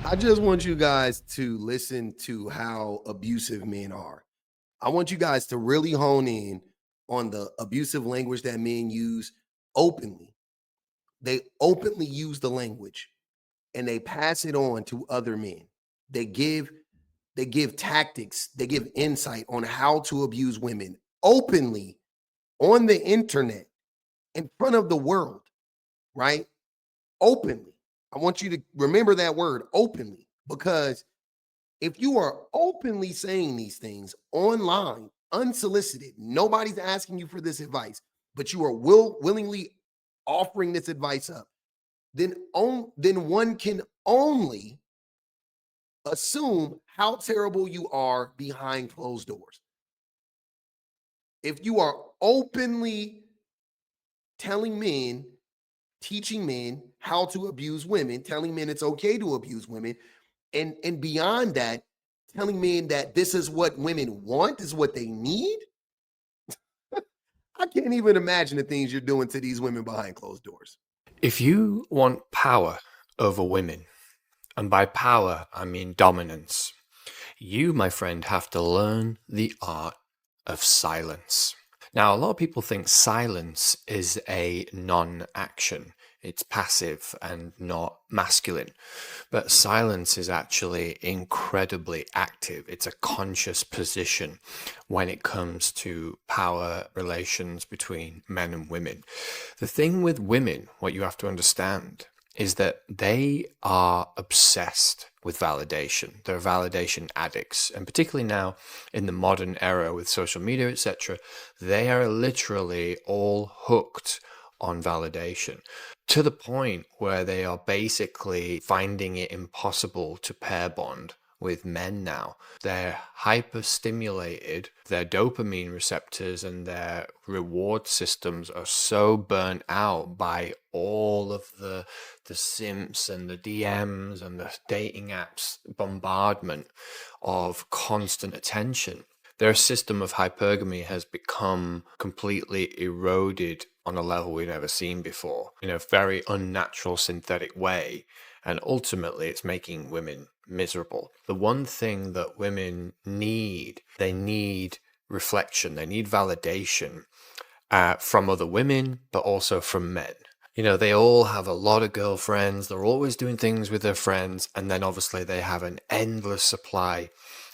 I just want you guys to listen to how abusive men are. I want you guys to really hone in on the abusive language that men use openly. They openly use the language and they pass it on to other men. They give they give tactics, they give insight on how to abuse women openly on the internet in front of the world, right? Openly. I want you to remember that word openly because if you are openly saying these things online, unsolicited, nobody's asking you for this advice, but you are willingly offering this advice up, then one can only assume how terrible you are behind closed doors. If you are openly telling men, teaching men how to abuse women, telling men it's okay to abuse women, and beyond that, telling men that this is what women want, is what they need. I can't even imagine the things you're doing to these women behind closed doors. If you want power over women, and by power I mean dominance, you, my friend, have to learn the art of silence. Now, a lot of people think silence is a non action. It's passive and not masculine. But silence is actually incredibly active. It's a conscious position when it comes to power relations between men and women. The thing with women, what you have to understand, is that they are obsessed with validation. They're validation addicts. And particularly now in the modern era with social media, etc., they are literally all hooked on validation to the point where they are basically finding it impossible to pair bond with men now. They're hyper stimulated, their dopamine receptors and their reward systems are so burnt out by all of the simps and the DMs and the dating apps bombardment of constant attention. Their system of hypergamy has become completely eroded on a level we've never seen before, in a very unnatural synthetic way. And ultimately, it's making women miserable. The one thing that women need, they need reflection, they need validation from other women, but also from men. You know, they all have a lot of girlfriends, they're always doing things with their friends, and then obviously they have an endless supply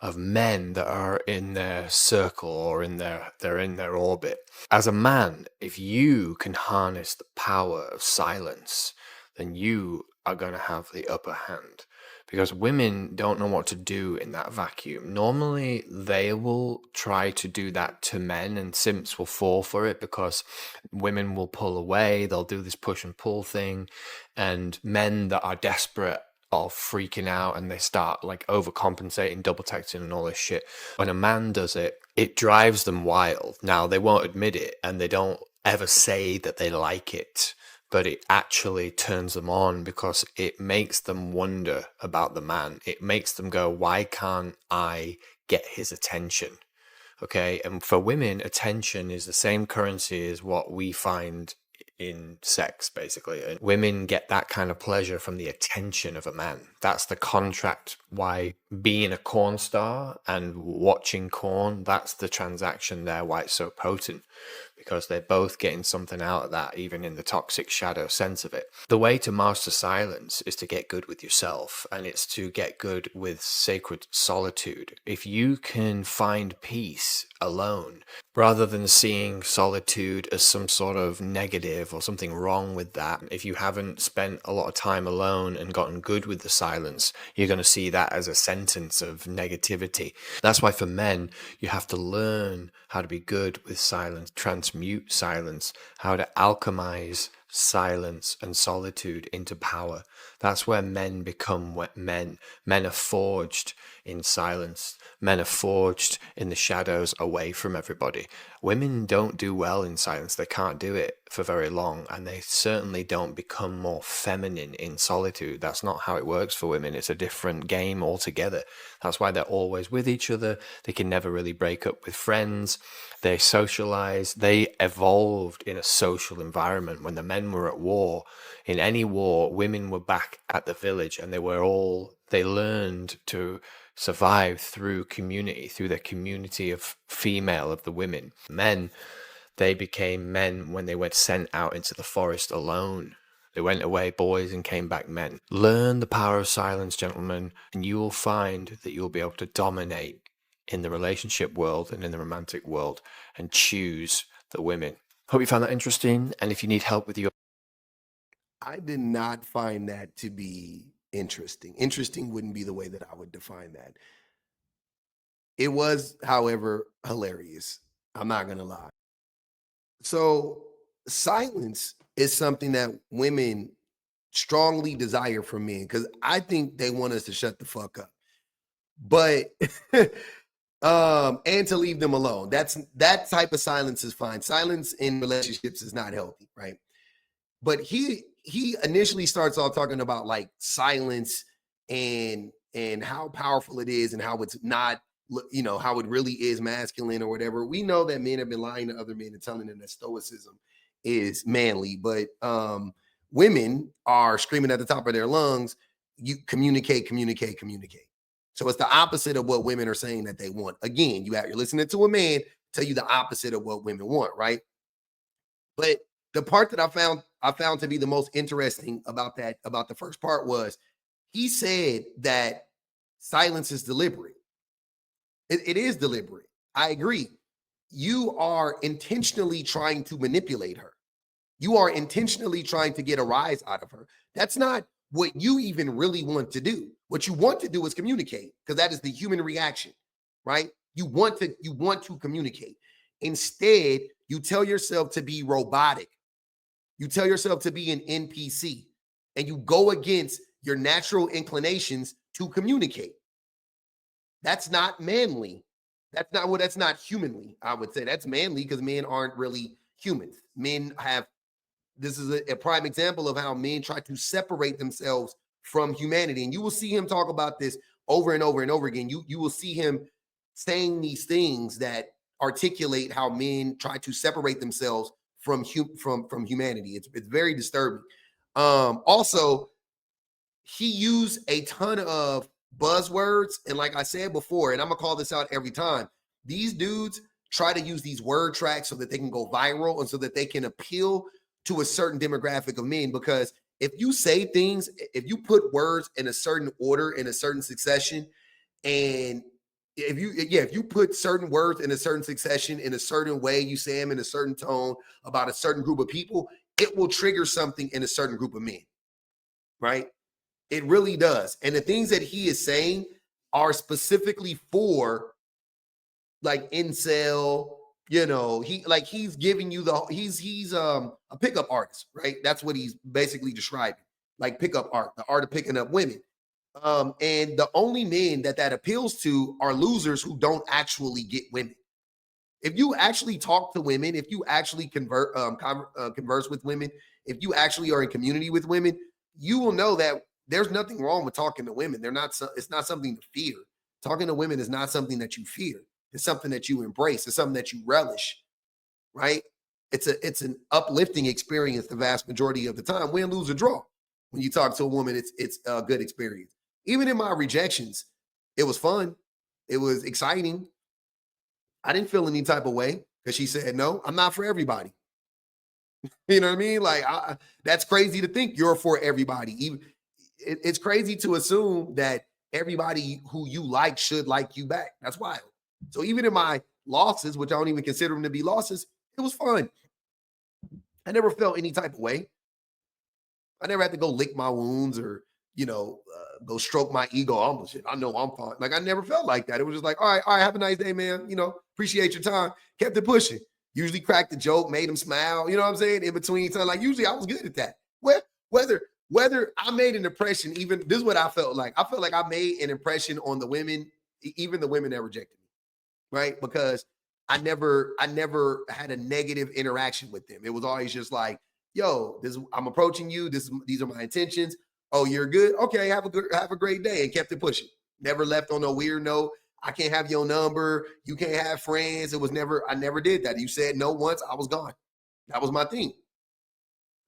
of men that are in their circle or they're in their orbit. As a man, if you can harness the power of silence, then you are going to have the upper hand, because women don't know what to do in that vacuum. Normally, they will try to do that to men, and simps will fall for it because women will pull away. They'll do this push and pull thing, and men that are desperate are freaking out and they start like overcompensating, double texting, and all this shit. When a man does it, it drives them wild. Now, they won't admit it and they don't ever say that they like it, but it actually turns them on because it makes them wonder about the man. It makes them go, why can't I get his attention? Okay. And for women, attention is the same currency as what we find in sex, basically. And women get that kind of pleasure from the attention of a man. That's the contract. Why being a corn star and watching corn, that's the transaction there, why it's so potent, because they're both getting something out of that, even in the toxic shadow sense of it. The way to master silence is to get good with yourself, and it's to get good with sacred solitude. If you can find peace alone, rather than seeing solitude as some sort of negative or something wrong with that, if you haven't spent a lot of time alone and gotten good with the silence, you're going to see that as a sentence of negativity. That's why for men, you have to learn how to be good with silence, transmute silence, how to alchemize silence and solitude into power. That's where men become men. Men are forged in silence. Men are forged in the shadows away from everybody. Women don't do well in silence. They can't do it for very long, and they certainly don't become more feminine in solitude. That's not how it works for women. It's a different game altogether. That's why they're always with each other. They can never really break up with friends. They socialize. They evolved in a social environment. When the men were at war, in any war, women were back back at the village, and they learned to survive through community, through the community of the women. Men, they became men when they went sent out into the forest alone. They went away boys and came back men. Learn the power of silence, gentlemen, and you will find that you'll be able to dominate in the relationship world and in the romantic world and choose the women. Hope you found that interesting. And if you need help with your I did not find that to be interesting. Interesting wouldn't be the way that I would define that. It was, however, hilarious. I'm not going to lie. So, silence is something that women strongly desire from men because I think they want us to shut the fuck up. But and to leave them alone. That type of silence is fine. Silence in relationships is not healthy, right? But he initially starts off talking about like silence and how powerful it is and how it's not, how it really is masculine or whatever. We know that men have been lying to other men and telling them that stoicism is manly, but women are screaming at the top of their lungs, you communicate, communicate, communicate. So it's the opposite of what women are saying that they want. Again, you're listening to a man tell you the opposite of what women want, right? But the part that I found to be the most interesting about the first part was he said that silence is deliberate. It is deliberate. I agree. You are intentionally trying to manipulate her. You are intentionally trying to get a rise out of her. That's not what you even really want to do. What you want to do is communicate, because that is the human reaction, right? You want to communicate. Instead, you tell yourself to be robotic. You tell yourself to be an NPC, and you go against your natural inclinations to communicate. That's not manly. That's not humanly, I would say. That's manly because men aren't really humans. This is a prime example of how men try to separate themselves from humanity. And you will see him talk about this over and over and over again. You will see him saying these things that articulate how men try to separate themselves from humanity. It's very disturbing. Also, he used a ton of buzzwords, and like I said before, and I'm gonna call this out every time, these dudes try to use these word tracks so that they can go viral and so that they can appeal to a certain demographic of men. Because if you say things, if you put words in a certain order, in a certain succession, and if you put certain words in a certain succession, in a certain way, you say them in a certain tone about a certain group of people, it will trigger something in a certain group of men, right? It really does. And the things that he is saying are specifically for like incel, he's giving you he's a pickup artist, right? That's what he's basically describing. Like pickup art, the art of picking up women. And the only men that appeals to are losers who don't actually get women. If you actually talk to women, if you actually converse with women, if you actually are in community with women, you will know that there's nothing wrong with talking to women. It's not something to fear. Talking to women is not something that you fear. It's something that you embrace. It's something that you relish, right? It's an uplifting experience the vast majority of the time. Win, lose, or draw. When you talk to a woman, it's a good experience. Even in my rejections, it was fun. It was exciting. I didn't feel any type of way because she said, no, I'm not for everybody. You know what I mean? Like, that's crazy to think you're for everybody. It's crazy to assume that everybody who you like should like you back. That's wild. So even in my losses, which I don't even consider them to be losses, it was fun. I never felt any type of way. I never had to go lick my wounds or, go stroke my ego. Almost shit. I know I'm fine. Like I never felt like that. It was just like, all right, have a nice day, man. Appreciate your time. Kept it pushing. Usually cracked the joke, made him smile. You know what I'm saying? In between time, like usually I was good at that. Whether I made an impression, even this is what I felt like. I felt like I made an impression on the women, even the women that rejected me, right? Because I never had a negative interaction with them. It was always just like, yo, I'm approaching you. These are my intentions. Oh, you're good. Okay, have a great day, and kept it pushing. Never left on a weird note. I can't have your number. You can't have friends. I never did that. You said no once, I was gone. That was my thing.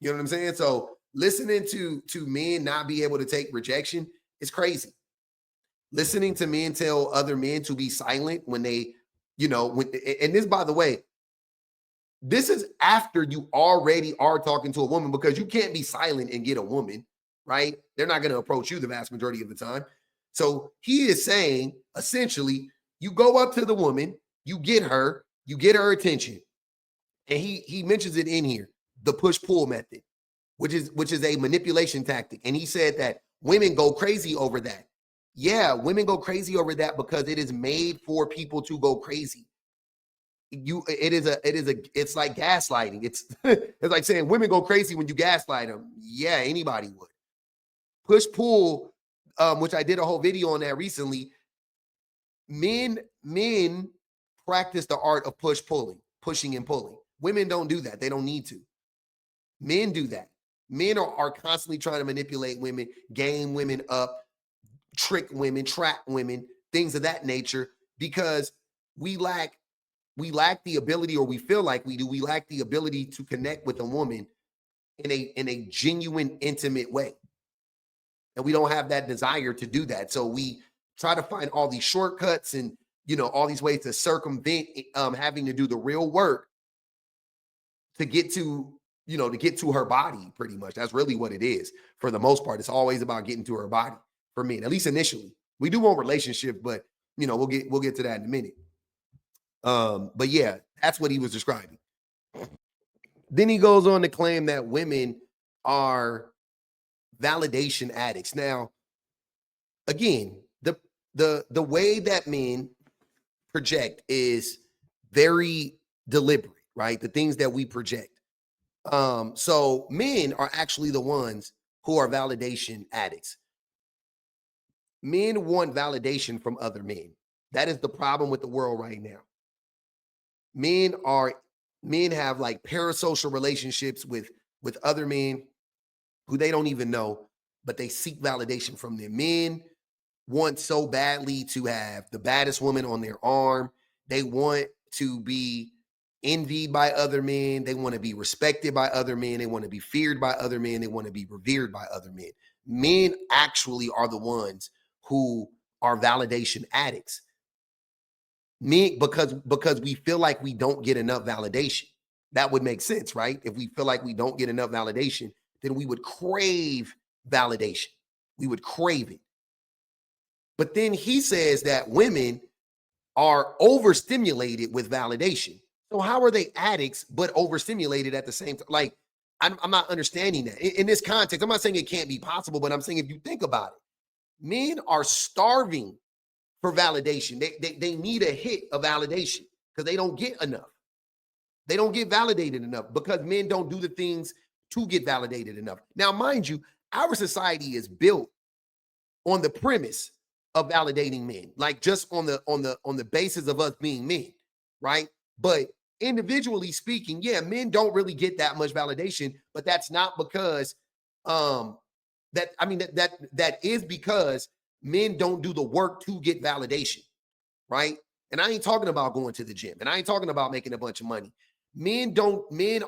You know what I'm saying? So Listening to men not be able to take rejection is crazy. Listening to men tell other men to be silent when they, and this, by the way, this is after you already are talking to a woman, because you can't be silent and get a woman, right? They're not going to approach you the vast majority of the time. So he is saying, essentially, you go up to the woman, you get her attention. And he mentions it in here, the push-pull method, which is a manipulation tactic. And he said that women go crazy over that. Yeah, women go crazy over that because it is made for people to go crazy. It's like gaslighting. It's it's like saying women go crazy when you gaslight them. Yeah, anybody would. Push pull, which I did a whole video on that recently. Men practice the art of pushing and pulling. Women don't do that. They don't need to. Men do that. Men are constantly trying to manipulate women, game women up, trick women, trap women, things of that nature, because we lack the ability, or we feel like we do. We lack the ability to connect with a woman in a genuine, intimate way. And we don't have that desire to do that. So we try to find all these shortcuts and, all these ways to circumvent having to do the real work to get to, her body, pretty much. That's really what it is. For the most part, it's always about getting to her body for men, at least initially. We do want relationships, but we'll get to that in a minute. But yeah, that's what he was describing. Then he goes on to claim that women are validation addicts. Now, again, the way that men project is very deliberate, right? The things that we project. So men are actually the ones who are validation addicts. Men want validation from other men. That is the problem with the world right now. Men have like parasocial relationships with other men who they don't even know, but they seek validation from them. Men want so badly to have the baddest woman on their arm. They want to be envied by other men. They want to be respected by other men. They want to be feared by other men. They want to be revered by other men. Men actually are the ones who are validation addicts. Men, because we feel like we don't get enough validation. That would make sense, right? If we feel like we don't get enough validation, then we would crave validation. We would crave it. But then he says that women are overstimulated with validation. So how are they addicts but overstimulated at the same time? Like, I'm not understanding that. In this context, I'm not saying it can't be possible, but I'm saying if you think about it, men are starving for validation. They need a hit of validation because they don't get enough. They don't get validated enough because men don't do the things to get validated enough. Now, mind you, our society is built on the premise of validating men, like just on the basis of us being men, right? But individually speaking, yeah, men don't really get that much validation, but that's not because that is because men don't do the work to get validation, right? And I ain't talking about going to the gym, and I ain't talking about making a bunch of money. Men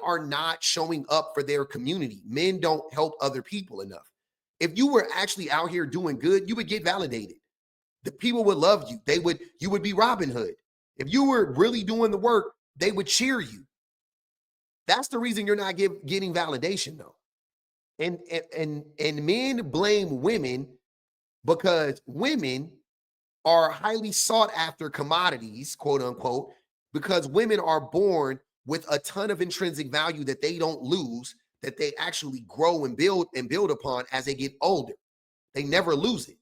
are not showing up for their community. Men don't help other people enough. If you were actually out here doing good, you would get validated. The people would love you. You would be Robin Hood. If you were really doing the work, they would cheer you. That's the reason you're not getting validation, though. And men blame women because women are highly sought after commodities, quote unquote, because women are born with a ton of intrinsic value that they don't lose, that they actually grow and build upon as they get older. They never lose it.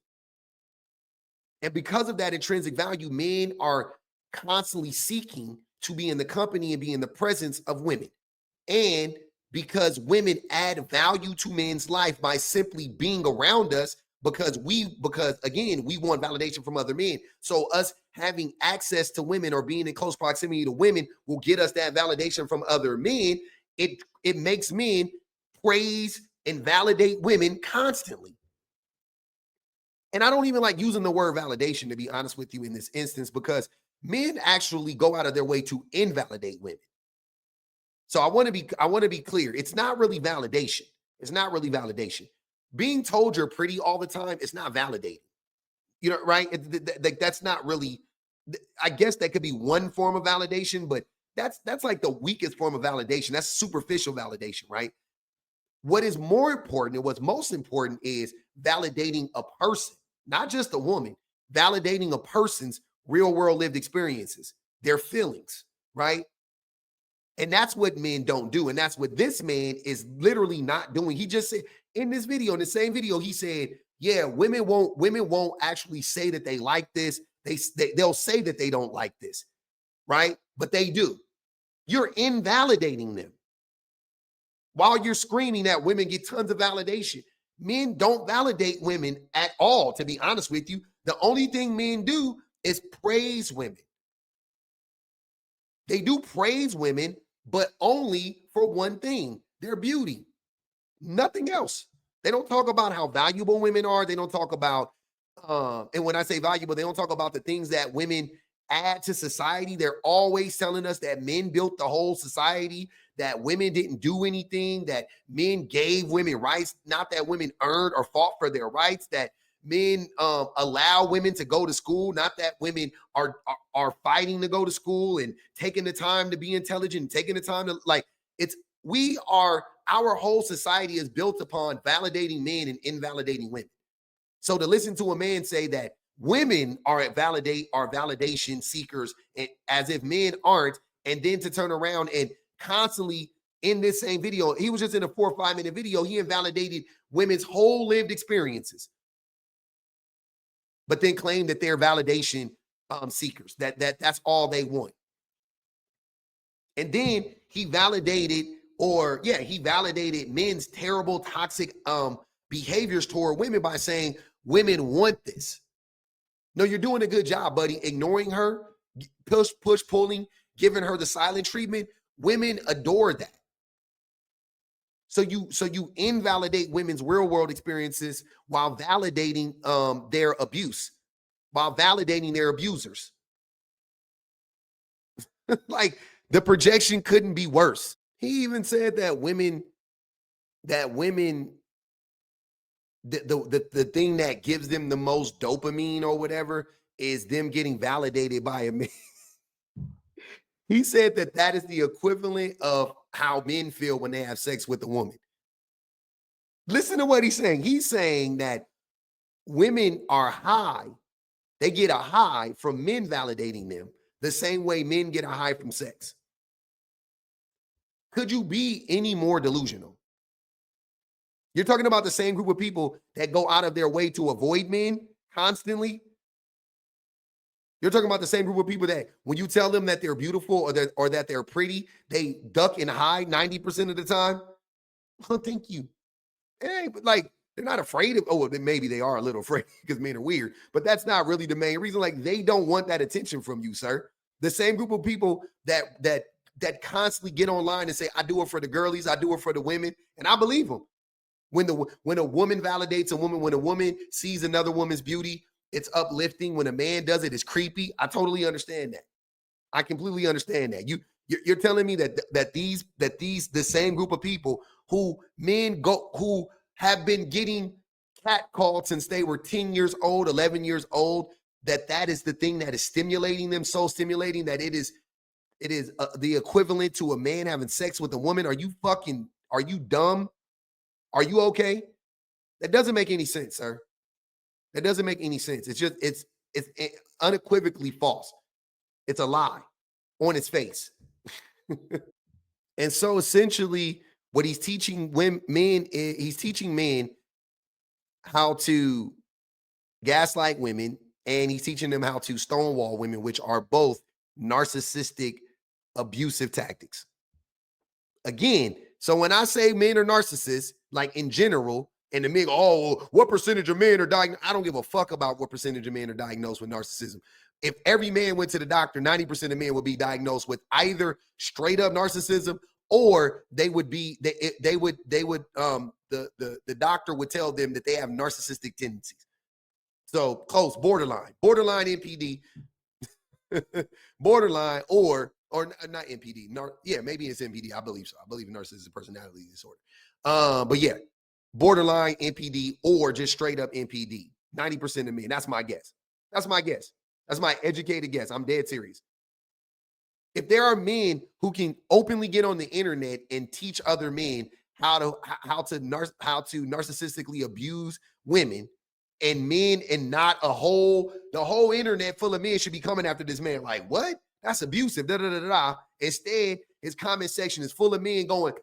And because of that intrinsic value, men are constantly seeking to be in the company and be in the presence of women. And because women add value to men's life by simply being around us, because again, we want validation from other men. So us having access to women or being in close proximity to women will get us that validation from other men. It makes men praise and validate women constantly. And I don't even like using the word validation, to be honest with you, in this instance, because men actually go out of their way to invalidate women. So I want to be clear. It's not really validation. It's not really validation. Being told you're pretty all the time, it's not validating. You know, right? That's not really. I guess that could be one form of validation, but that's like the weakest form of validation. That's superficial validation, right? What is more important and what's most important is validating a person, not just a woman, validating a person's real world lived experiences, their feelings, right? And that's what men don't do. And that's what this man is literally not doing. He just said in this video, in the same video, he said, yeah, women won't actually say that they like this. They'll say that they don't like this, right? But they do. You're invalidating them. While you're screaming that women get tons of validation, men don't validate women at all, to be honest with you. The only thing men do is praise women. They do praise women, but only for one thing, their beauty. Nothing else. They don't talk about how valuable women are. They don't talk about, and when I say valuable, they don't talk about the things that women add to society. They're always telling us that men built the whole society, that women didn't do anything, that men gave women rights, not that women earned or fought for their rights, that men allow women to go to school, not that women are fighting to go to school and taking the time to be intelligent, taking the time to like it's we are our whole society is built upon validating men and invalidating women. So to listen to a man say that women are validation seekers and as if men aren't, and then to turn around and constantly in this same video, he was just in a 4 or 5 minute video, he invalidated women's whole lived experiences, but then claim that they're validation seekers, that's all they want. And then he validated men's terrible toxic behaviors toward women by saying women want this. No, you're doing a good job, buddy, ignoring her, push pulling, giving her the silent treatment. Women adore that. So you invalidate women's real world experiences while validating their abuse, while validating their abusers. Like the projection couldn't be worse. He even said that women, the thing that gives them the most dopamine or whatever is them getting validated by a man. He said that is the equivalent of how men feel when they have sex with a woman. Listen to what he's saying. He's saying that women are high. They get a high from men validating them the same way men get a high from sex. Could you be any more delusional? You're talking about the same group of people that go out of their way to avoid men constantly. You're talking about the same group of people that when you tell them that they're beautiful or that they're pretty, they duck and hide 90% of the time. Oh, thank you. Hey, but like they're not afraid of, oh, maybe they are a little afraid because men are weird, but that's not really the main reason. Like they don't want that attention from you, sir. The same group of people that constantly get online and say, I do it for the girlies, I do it for the women, and I believe them. When a woman validates a woman, when a woman sees another woman's beauty, it's uplifting. When a man does it, it's creepy. I totally understand that. I completely understand that. You're telling me that the same group of people who have been getting catcalled since they were 10 years old, 11 years old, that is the thing that is stimulating them, so stimulating that it is the equivalent to a man having sex with a woman. Are you dumb? Are you okay? That doesn't make any sense, sir. That doesn't make any sense. It's unequivocally false. It's a lie on its face. And so essentially what he's teaching men is he's teaching men how to gaslight women, and he's teaching them how to stonewall women, which are both narcissistic, abusive tactics. Again, so when I say men are narcissists, like in general, and the men, oh, what percentage of men are diagnosed? I don't give a fuck about what percentage of men are diagnosed with narcissism. If every man went to the doctor, 90% of men would be diagnosed with either straight up narcissism, or the doctor would tell them that they have narcissistic tendencies. So close, borderline NPD, borderline, or not NPD. Yeah, maybe it's NPD. I believe so. I believe narcissistic personality disorder. But yeah, borderline NPD, or just straight up NPD. 90% of men. That's my guess. That's my guess. That's my educated guess. I'm dead serious. If there are men who can openly get on the internet and teach other men how to narcissistically abuse women, and men, and not the whole internet full of men should be coming after this man like, what? That's abusive. Da, da, da, da, da. Instead, his comment section is full of men going,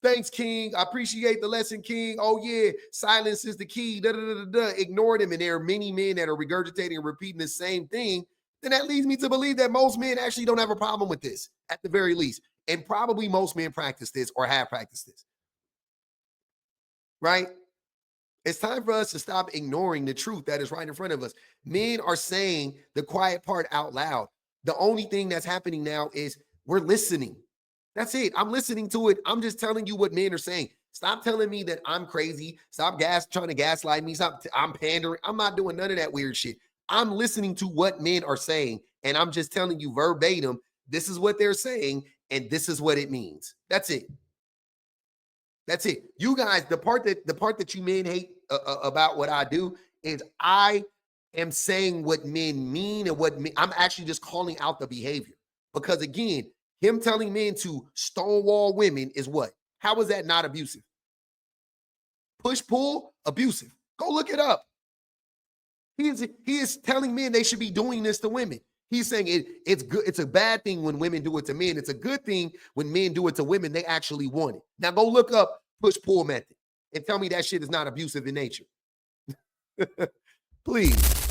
thanks, King. I appreciate the lesson, King. Oh, yeah. Silence is the key. Da, da, da, da, da. Ignore them. And there are many men that are regurgitating and repeating the same thing. Then that leads me to believe that most men actually don't have a problem with this, at the very least. And probably most men practice this or have practiced this. Right? It's time for us to stop ignoring the truth that is right in front of us. Men are saying the quiet part out loud. The only thing that's happening now is we're listening. That's it. I'm listening to it. I'm just telling you what men are saying. Stop telling me that I'm crazy. Stop trying to gaslight me. I'm pandering. I'm not doing none of that weird shit. I'm listening to what men are saying, and I'm just telling you verbatim, this is what they're saying, and this is what it means. That's it. That's it. You guys, the part that you men hate about what I do is I am saying what men mean, and I'm actually just calling out the behavior. Because again, him telling men to stonewall women is what? How is that not abusive? Push pull, abusive. Go look it up. He is telling men they should be doing this to women. He's saying it's good. It's a bad thing when women do it to men. It's a good thing when men do it to women. They actually want it. Now go look up push-pull method and tell me that shit is not abusive in nature. Please.